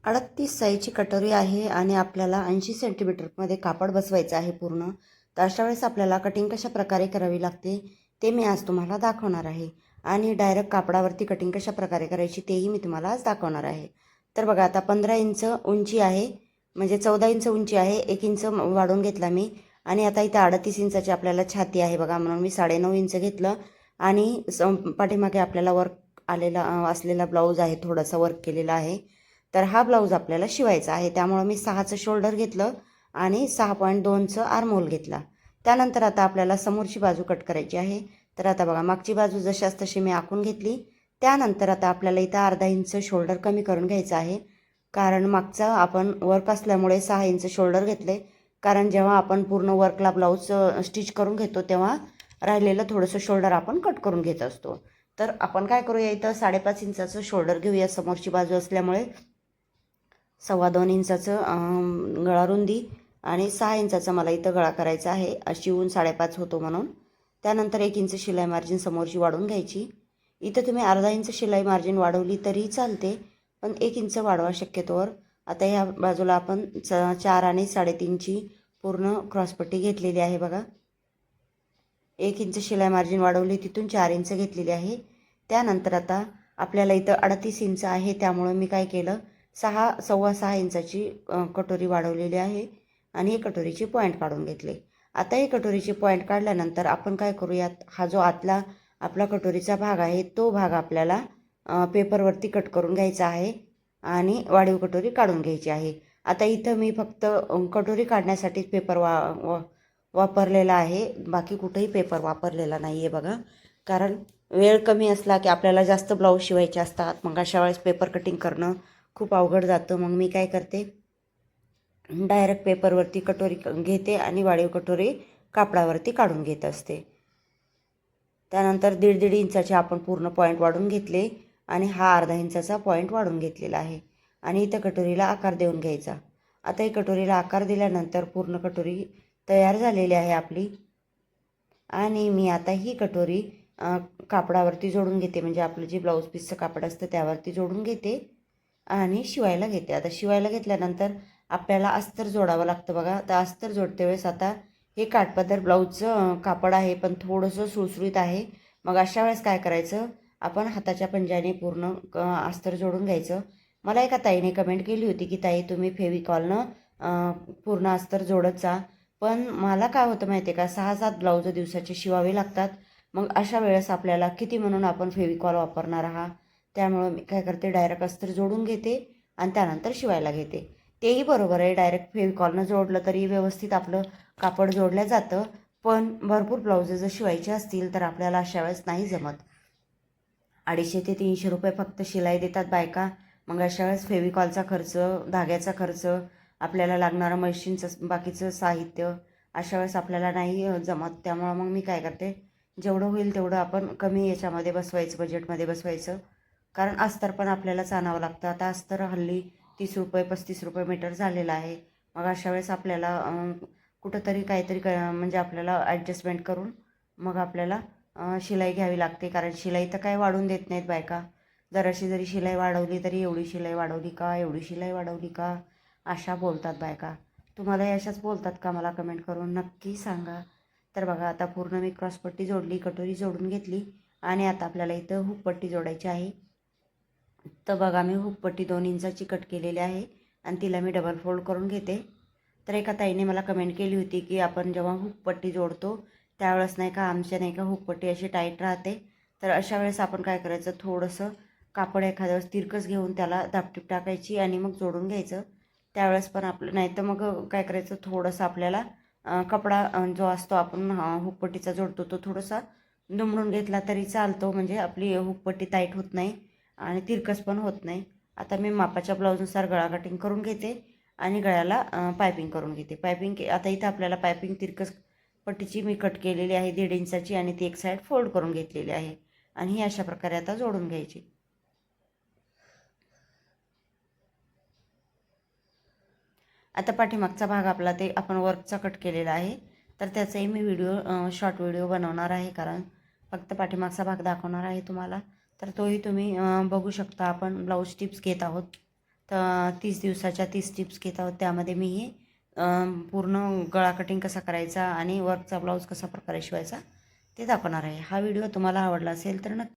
38 साईजची कटोरी आहे आणि आपल्याला 80 सेंटीमीटरमध्ये कापड बसवायचं आहे पूर्ण. तर अशा वेळेस आपल्याला कटिंग कशा प्रकारे करावी लागते ते मी आज तुम्हाला दाखवणार आहे. आणि डायरेक्ट कापडावरती कटिंग कशा प्रकारे करायची तेही मी तुम्हाला आज दाखवणार आहे. तर बघा, आता 15 इंच उंची आहे, म्हणजे 14 इंच उंची आहे, 1 इंच वाढवून घेतला मी. आणि आता इथं 38 इंचाची आपल्याला छाती आहे बघा, म्हणून मी 9.5 इंच घेतलं. आणि पाठीमागे आपल्याला वर्क आलेला असलेला ब्लाऊज आहे, थोडासा वर्क केलेला आहे. तर हा ब्लाऊज आपल्याला शिवायचा आहे, त्यामुळे मी 6चं शोल्डर घेतलं आणि 6.2चं आर्महोल घेतला. त्यानंतर आता आपल्याला समोरची बाजू कट करायची आहे. तर आता बघा, मागची बाजू जशाच तशी मी आखून घेतली. त्यानंतर आता आपल्याला इथं अर्धा इंच शोल्डर कमी करून घ्यायचं आहे, कारण मागचा आपण वर्क असल्यामुळे 6 इंच शोल्डर घेतले. कारण जेव्हा आपण पूर्ण वर्कला ब्लाऊज स्टिच करून घेतो तेव्हा राहिलेलं थोडंसं शोल्डर आपण कट करून घेत असतो. तर आपण काय करूया, इथं 5.5 इंचाचं शोल्डर घेऊया समोरची बाजू असल्यामुळे. 2.25 इंचाचं गळा रुंदी आणि 6 इंचाचा मला इथं गळा करायचा आहे, शिवून 5.5 होतो म्हणून. त्यानंतर 1 इंच शिलाई मार्जिन समोरची वाढवून घ्यायची. इथं तुम्ही अर्धा इंच शिलाई मार्जिन वाढवली तरी चालते, पण 1 इंच वाढवा शक्यतोवर. आता ह्या बाजूला आपण 4 आणि 3.5ची पूर्ण क्रॉसपट्टी घेतलेली आहे बघा. 1 इंच शिलाई मार्जिन वाढवली, तिथून 4 इंच घेतलेली आहे. त्यानंतर आता आपल्याला इथं 38 इंच आहे, त्यामुळं मी काय केलं, 6.25 इंचाची कटोरी वाढवलेली आहे आणि हे कटोरीचे पॉईंट काढून घेतले. आता हे कटोरीचे पॉईंट काढल्यानंतर आपण काय करूयात, हा जो आतला आपला कटोरीचा भाग आहे तो भाग आपल्याला पेपरवरती कट करून घ्यायचा आहे आणि वाढीव कटोरी काढून घ्यायची आहे. आता इथं मी फक्त कटोरी काढण्यासाठीच पेपर वापरलेला आहे, बाकी कुठेही पेपर वापरलेला नाही आहे बघा. कारण वेळ कमी असला की आपल्याला जास्त ब्लाऊज शिवायचे असतात, मग अशा वेळेस पेपर कटिंग करणं खूप अवघड जातं. मग मी काय करते, डायरेक्ट पेपरवरती कटोरी घेते आणि वाढीव कटोरी कापडावरती काढून घेत असते. त्यानंतर 1.5 इंचाचे आपण पूर्ण पॉईंट वाढून घेतले आणि हा अर्धा इंचाचा पॉईंट वाढून घेतलेला आहे. आणि इथं कटोरीला आकार देऊन घ्यायचा. आता ही कटोरीला आकार दिल्यानंतर पूर्ण कटोरी तयार झालेली आहे आपली. आणि मी आता ही कटोरी कापडावरती जोडून घेते, म्हणजे आपलं जे ब्लाऊज पीसचं कापड असतं त्यावरती जोडून घेते आणि शिवायला घेते. आता शिवायला घेतल्यानंतर आपल्याला अस्तर जोडावं लागतं बघा. तर अस्तर जोडते वेळेस आता हे काठपदर ब्लाऊजचं कापड आहे, पण थोडंसं सुळसुळीत आहे. मग अशा वेळेस काय करायचं, आपण हाताच्या पंजाने पूर्ण अस्तर जोडून घ्यायचं. मला एका ताईने कमेंट केली होती की ताई तुम्ही फेविकॉलनं पूर्ण अस्तर जोडत जा. पण मला काय होतं माहिती आहे का, 6-7 ब्लाऊज दिवसाचे शिवावे लागतात. मग अशा वेळेस आपल्याला किती म्हणून आपण फेविकॉल वापरणार आहात. त्यामुळं मी काय करते, डायरेक्ट अस्तर जोडून घेते आणि त्यानंतर शिवायला घेते. तेही बरोबर आहे, डायरेक्ट फेविकॉलनं जोडलं तरी व्यवस्थित आपलं कापड जोडलं जातं. पण भरपूर ब्लाऊज जर शिवायचे असतील तर आपल्याला अशा वेळेस नाही जमत. 250 ते 300 रुपये फक्त शिलाई देतात बायका. मग अशा वेळेस फेविकॉलचा खर्च, धाग्याचा खर्च, आपल्याला लागणारं मशीनचं बाकीचं साहित्य, अशा वेळेस आपल्याला नाही जमत. त्यामुळं मग मी काय करते, जेवढं होईल तेवढं आपण कमी याच्यामध्ये बसवायचं, बजेटमध्ये बसवायचं. कारण अस्तर पण आपल्यालाच आणावं लागतं. आता अस्तर हल्ली 30 रुपये 35 रुपये मीटर झालेलं आहे. मग अशा वेळेस आपल्याला कुठंतरी काहीतरी म्हणजे आपल्याला ॲडजस्टमेंट करून मग आपल्याला शिलाई घ्यावी लागते. कारण शिलाई तर काय वाढवून देत नाहीत बायका. जराशी जरी शिलाई वाढवली तरी एवढी शिलाई वाढवली का, एवढी शिलाई वाढवली का, अशा बोलतात बायका. तुम्हालाही अशाच बोलतात का, मला कमेंट करून नक्की सांगा. तर बघा, आता पूर्ण मी क्रॉसपट्टी जोडली, कटोरी जोडून घेतली आणि आता आपल्याला इथं हुकपट्टी जोडायची आहे. तर बघा, मी हुकपट्टी 2 इंचाची कट केलेली आहे आणि तिला मी डबल फोल्ड करून घेते. तर एका ताईने मला कमेंट केली होती की आपण जेव्हा हुकपट्टी जोडतो त्यावेळेस नाही का, आमच्या नाही का हुकपट्टी अशी टाईट राहते. तर अशा वेळेस आपण काय करायचं, थोडंसं कापड एखाद्या वेळेस तिरकस घेऊन त्याला दापटीप टाकायची आणि मग जोडून घ्यायचं. त्यावेळेस पण आपलं नाही तर मग काय करायचं, थोडंसं आपल्याला कपडा जो असतो आपण हुकपट्टीचा जोडतो तो थोडासा दुमडून घेतला तरी चालतो, म्हणजे आपली हुकपट्टी टाईट होत नाही आणि तिरकस पण होत नाही. आता मी मापाच्या ब्लाऊजनुसार गळा कटिंग करून घेते आणि गळ्याला पायपिंग करून घेते. आता इथं आपल्याला पायपिंग तिरकस पट्टीची मी कट केलेली आहे 1.5 इंचाची आणि ती एक साईड फोल्ड करून घेतलेली आहे आणि ही अशा प्रकारे आता जोडून घ्यायची. आता पाठीमागचा भाग आपला ते आपण वर्कचा कट केलेला आहे, तर त्याचाही मी शॉर्ट व्हिडिओ बनवणार आहे. कारण फक्त पाठीमागचा भाग दाखवणार आहे तुम्हाला, तर तोही तुम्ही बघू शकता. आपण ब्लाऊज टिप्स घेत आहोत, तर 30 दिवसाच्या 30 टिप्स घेत आहोत. त्यामध्ये मी हे पूर्ण गळा कटिंग कसा करायचा आणि वर्कचा ब्लाऊज कसा प्रकारे शिवायचा ते दाखवणार आहे. हा व्हिडिओ तुम्हाला आवडला असेल तर नक्की